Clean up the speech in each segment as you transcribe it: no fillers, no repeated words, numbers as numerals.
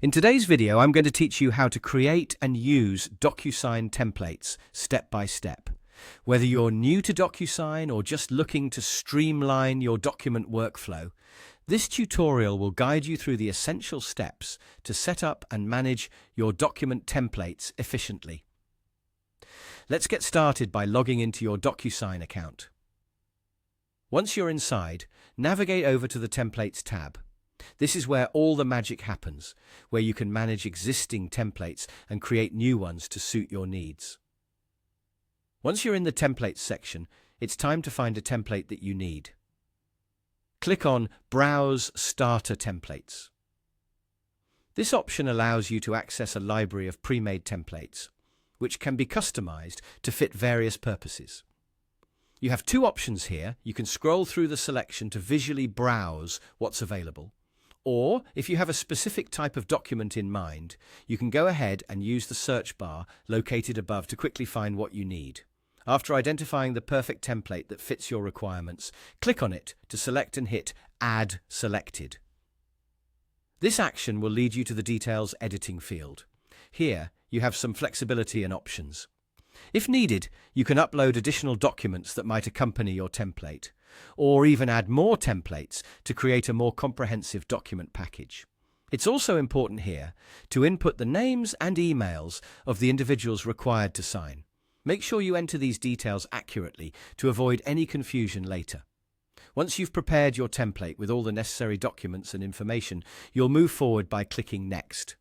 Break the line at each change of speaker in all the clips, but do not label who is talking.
In today's video, I'm going to teach you how to create and use DocuSign templates step by step. Whether you're new to DocuSign or just looking to streamline your document workflow, this tutorial will guide you through the essential steps to set up and manage your document templates efficiently. Let's get started by logging into your DocuSign account. Once you're inside, navigate over to the Templates tab. This is where all the magic happens, where you can manage existing templates and create new ones to suit your needs. Once you're in the Templates section, it's time to find a template that you need. Click on Browse Starter Templates. This option allows you to access a library of pre-made templates, which can be customized to fit various purposes. You have two options here. You can scroll through the selection to visually browse what's available. Or, if you have a specific type of document in mind, you can go ahead and use the search bar located above to quickly find what you need. After identifying the perfect template that fits your requirements, click on it to select and hit Add Selected. This action will lead you to the Details Editing field. Here, you have some flexibility and options. If needed, you can upload additional documents that might accompany your template, or even add more templates to create a more comprehensive document package. It's also important here to input the names and emails of the individuals required to sign. Make sure you enter these details accurately to avoid any confusion later. Once you've prepared your template with all the necessary documents and information, you'll move forward by clicking Next.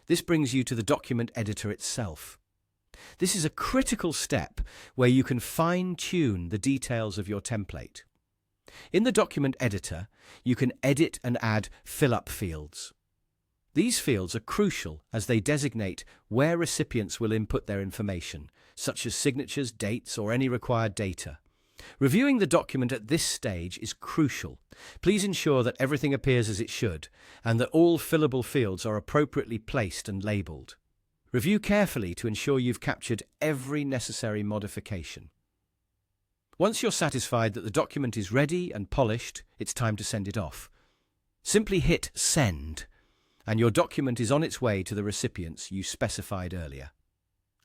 This brings you to the document editor itself. This is a critical step where you can fine-tune the details of your template. In the document editor, you can edit and add fill-up fields. These fields are crucial as they designate where recipients will input their information, such as signatures, dates, or any required data. Reviewing the document at this stage is crucial. Please ensure that everything appears as it should and that all fillable fields are appropriately placed and labeled. Review carefully to ensure you've captured every necessary modification. Once you're satisfied that the document is ready and polished, it's time to send it off. Simply hit Send, and your document is on its way to the recipients you specified earlier.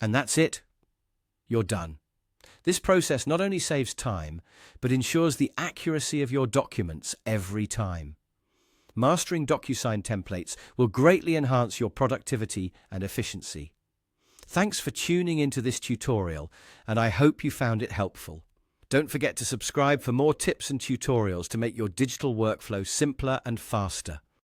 And that's it. You're done. This process not only saves time, but ensures the accuracy of your documents every time. Mastering DocuSign templates will greatly enhance your productivity and efficiency. Thanks for tuning into this tutorial, and I hope you found it helpful. Don't forget to subscribe for more tips and tutorials to make your digital workflow simpler and faster.